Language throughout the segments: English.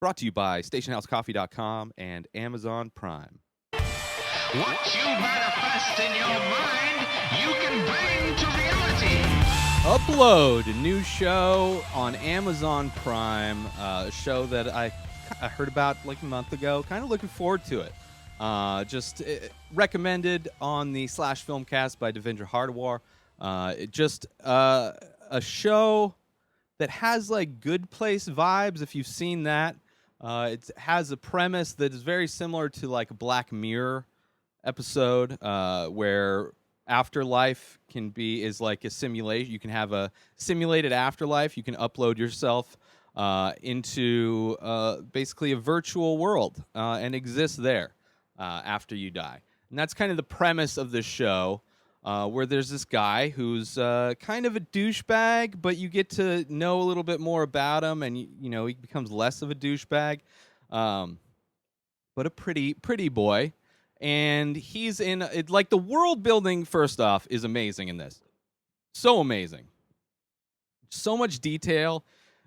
brought to you by stationhousecoffee.com and Amazon Prime. What you manifest in your mind, you can bring to reality. Upload, a new show on Amazon Prime, a show that I heard about like a month ago. Kind of looking forward to it. Just recommended on the Slash Filmcast by Devendra Hardawar. A show that has like Good Place vibes, if you've seen that. It has a premise that is very similar to like a Black Mirror episode where afterlife is like a simulation. You can have a simulated afterlife. You can upload yourself into basically a virtual world and exist there after you die. And that's kind of the premise of this show, where there's this guy who's kind of a douchebag, but you get to know a little bit more about him, and you know he becomes less of a douchebag, but a pretty boy. And he's in it, like the world building. First off, is amazing in this. So amazing, so much detail,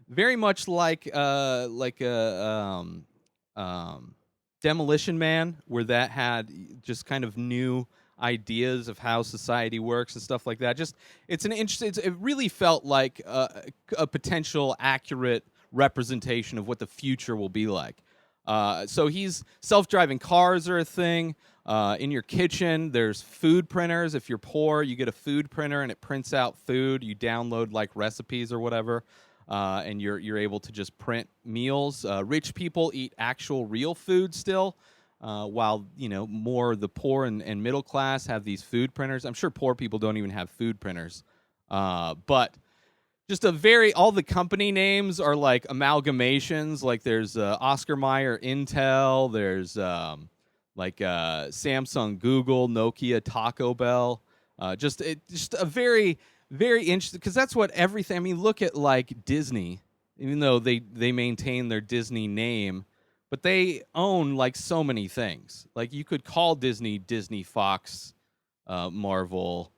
very much like a Demolition Man, where that had just kind of new ideas of how society works and stuff like that. Just it's an interesting. It really felt like a potential accurate representation of what the future will be like. So he's self-driving cars are a thing. In your kitchen, there's food printers. If you're poor, you get a food printer and it prints out food. You download like recipes or whatever, and you're able to just print meals. Rich people eat actual real food still, while more the poor and middle class have these food printers. I'm sure poor people don't even have food printers, but just all the company names are like amalgamations. Like there's Oscar Mayer Intel, there's Samsung, Google, Nokia, Taco Bell. Just a very, very interesting, because that's what everything. I mean, look at like Disney, even though they maintain their Disney name, but they own like so many things. Like you could call Disney, Fox, Marvel,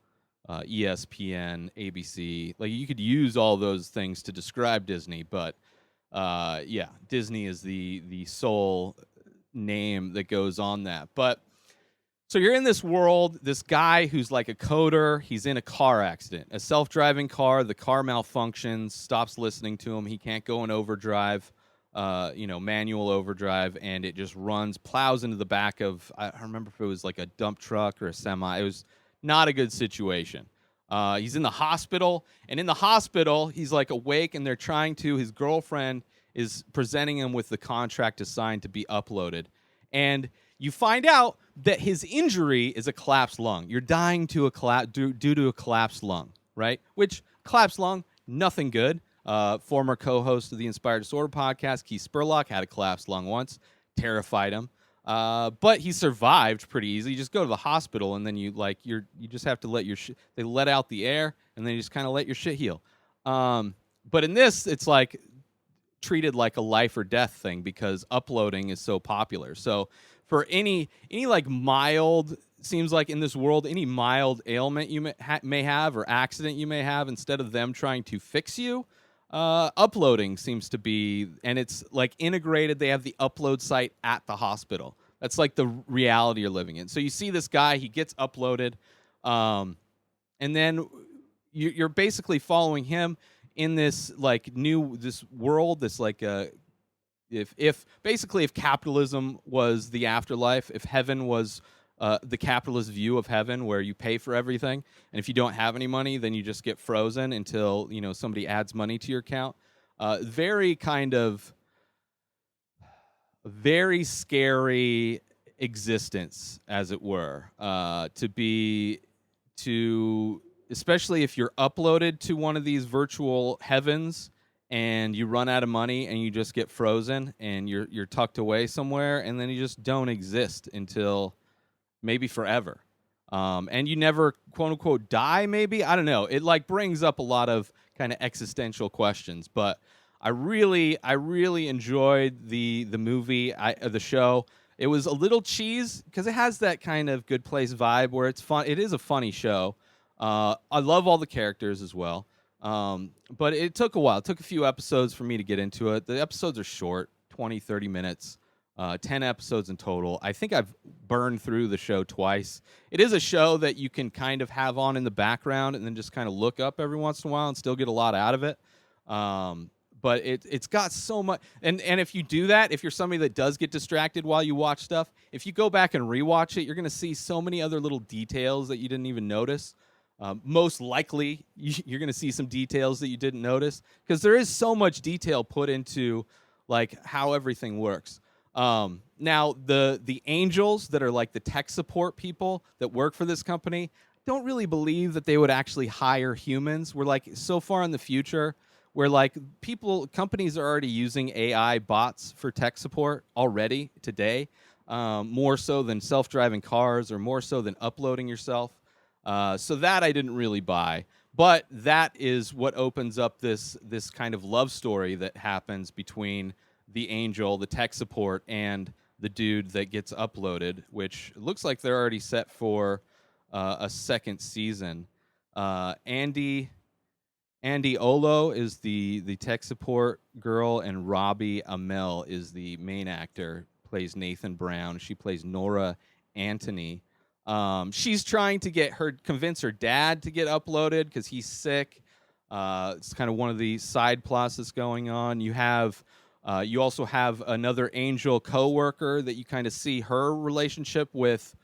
ESPN, ABC. Like you could use all those things to describe Disney, but Disney is the sole name that goes on that. But so you're in this world, this guy who's like a coder, he's in a car accident, a self-driving car, the car malfunctions, stops listening to him, he can't go in overdrive, manual overdrive, and it just plows into the back of, I don't remember if it was like a dump truck or a semi. It was not a good situation. He's in the hospital, and in the hospital, he's like awake, and his girlfriend is presenting him with the contract to sign to be uploaded. And you find out that his injury is a collapsed lung. You're dying due to a collapsed lung, right? Which, collapsed lung, nothing good. Former co-host of the Inspired Disorder podcast, Keith Spurlock, had a collapsed lung once. Terrified him. But he survived pretty easy. You just go to the hospital, and then you just have to let they let out the air, and then you just kind of let your shit heal. But in this, it's like treated like a life or death thing because uploading is so popular. So for any like mild, seems like in this world, any mild ailment you may have or accident you may have, instead of them trying to fix you, uploading seems to be, and it's like integrated. They have the upload site at the hospital. That's like the reality you're living in. So you see this guy, he gets uploaded, and then you're basically following him in this like this world, this like if capitalism was the afterlife, if heaven was the capitalist view of heaven, where you pay for everything, and if you don't have any money, then you just get frozen until somebody adds money to your account. Very scary existence, as it were, especially if you're uploaded to one of these virtual heavens and you run out of money and you just get frozen and you're tucked away somewhere, and then you just don't exist until maybe forever. And you never, quote unquote, die, maybe? I don't know. It like brings up a lot of kind of existential questions, but I really enjoyed the movie, the show. It was a little cheese because it has that kind of Good Place vibe where it's fun. It is a funny show. I love all the characters as well. But it took a while. It took a few episodes for me to get into it. The episodes are short, 20, 30 minutes. 10 episodes in total. I think I've burned through the show twice. It is a show that you can kind of have on in the background and then just kind of look up every once in a while and still get a lot out of it. But it's got so much. And if you do that, if you're somebody that does get distracted while you watch stuff, if you go back and rewatch it, you're going to see so many other little details that you didn't even notice. Most likely, you're going to see some details that you didn't notice because there is so much detail put into like how everything works. Now the angels that are like the tech support people that work for this company don't really believe that they would actually hire humans. We're like so far in the future where like companies are already using AI bots for tech support already today, more so than self-driving cars or more so than uploading yourself. So that I didn't really buy. But that is what opens up this kind of love story that happens between the angel, the tech support, and the dude that gets uploaded, which looks like they're already set for a second season. Andy Olo is the tech support girl, and Robbie Amell is the main actor, plays Nathan Brown. She plays Nora Antony. She's trying to convince her dad to get uploaded because he's sick. It's kind of one of the side plots that's going on. You also have another angel coworker that you kind of see her relationship with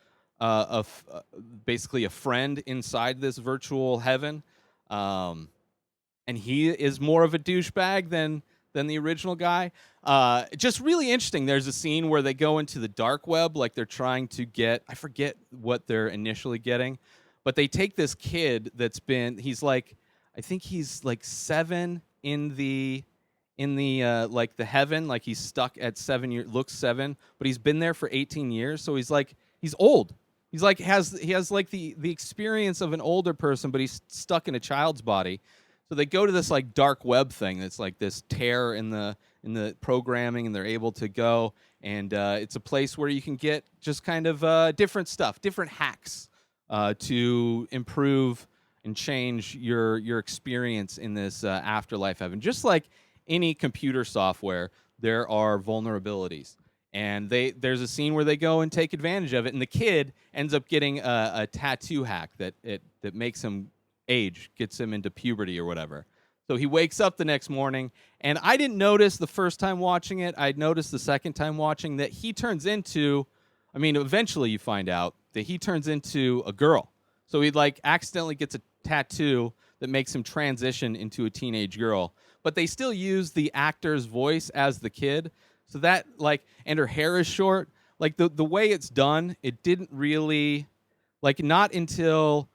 basically a friend inside this virtual heaven. And he is more of a douchebag than the original guy. Just really interesting. There's a scene where they go into the dark web, like they're trying to get, I forget what they're initially getting, but they take this kid I think he's like 7 in the like the heaven, like he's stuck at 7 years, looks 7, but he's been there for 18 years, so he's old. He has like the experience of an older person, but he's stuck in a child's body. So they go to this like dark web thing that's like this tear in the programming, and they're able to go, and it's a place where you can get just kind of different stuff, different hacks to improve and change your experience in this afterlife heaven. Just like any computer software, there are vulnerabilities, and there's a scene where they go and take advantage of it, and the kid ends up getting a tattoo hack that makes him age, gets him into puberty or whatever. So he wakes up the next morning, and I didn't notice the first time watching it. I noticed the second time watching that he turns into, eventually you find out that he turns into a girl. So he like accidentally gets a tattoo that makes him transition into a teenage girl. But they still use the actor's voice as the kid. So that and her hair is short. Like the way it's done, it didn't really, not until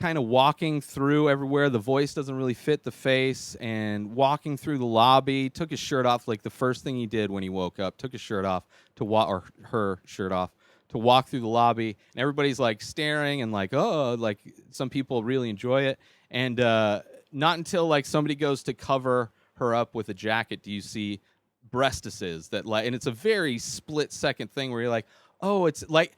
kind of walking through everywhere, the voice doesn't really fit the face, and walking through the lobby, took his shirt off, like the first thing he did when he woke up, took his shirt off or her shirt off to walk through the lobby, and everybody's like staring and like, oh, like some people really enjoy it. And not until like somebody goes to cover her up with a jacket do you see breastises and it's a very split second thing where you're like, oh, it's like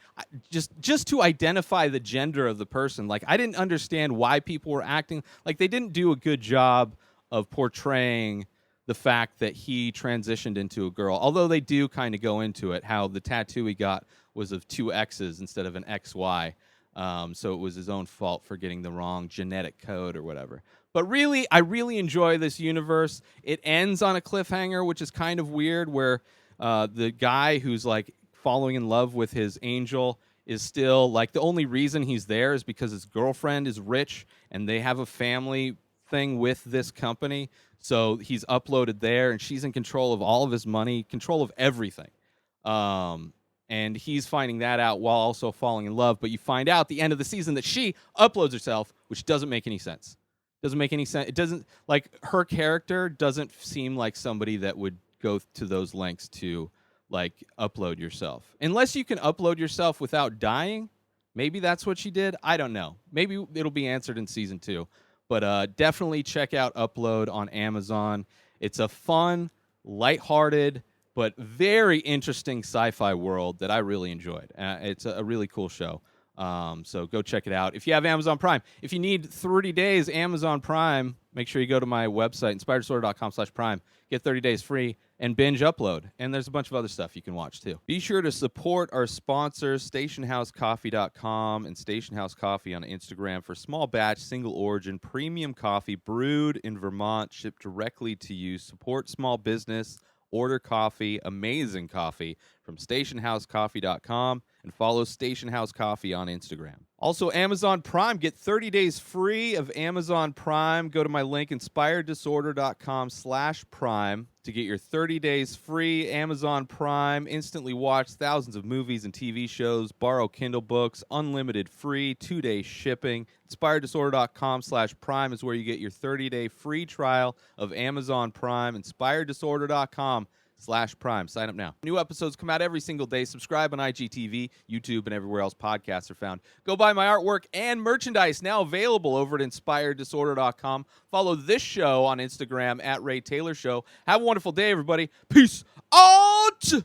just to identify the gender of the person. Like I didn't understand why people were acting like they didn't do a good job of portraying the fact that he transitioned into a girl. Although they do kind of go into it, how the tattoo he got was of 2 X's instead of an XY. So it was his own fault for getting the wrong genetic code or whatever. But really, I really enjoy this universe. It ends on a cliffhanger, which is kind of weird, where the guy who's like falling in love with his angel is still like the only reason he's there is because his girlfriend is rich and they have a family thing with this company. So he's uploaded there, and she's in control of all of his money, control of everything. And he's finding that out while also falling in love. But you find out at the end of the season that she uploads herself, which doesn't make any sense. Doesn't make any sense. It doesn't, like, her character doesn't seem like somebody that would go to those lengths to, like, upload yourself. Unless you can upload yourself without dying. Maybe that's what she did. I don't know. Maybe it'll be answered in season 2. But definitely check out Upload on Amazon. It's a fun, lighthearted, but very interesting sci-fi world that I really enjoyed. It's a really cool show. So go check it out. If you have Amazon Prime, if you need 30 days Amazon Prime, make sure you go to my website, inspireddisorder.com/prime. get 30 days free, and binge upload. And there's a bunch of other stuff you can watch too. Be sure to support our sponsors, stationhousecoffee.com and Station House Coffee on Instagram for small batch, single origin, premium coffee brewed in Vermont, shipped directly to you. Support small business. Order coffee, amazing coffee from stationhousecoffee.com, and follow Station House Coffee on Instagram. Also, Amazon Prime. Get 30 days free of Amazon Prime. Go to my link, inspireddisorder.com/prime, to get your 30 days free. Amazon Prime. Instantly watch thousands of movies and TV shows. Borrow Kindle books. Unlimited free. 2-day shipping. inspireddisorder.com/prime is where you get your 30-day free trial of Amazon Prime. inspireddisorder.com/prime. Sign up now. New episodes come out every single day. Subscribe on IGTV, YouTube, and everywhere else podcasts are found. Go buy my artwork and merchandise, now available over at inspireddisorder.com. Follow this show on Instagram at Ray Taylor Show. Have a wonderful day, everybody. Peace out!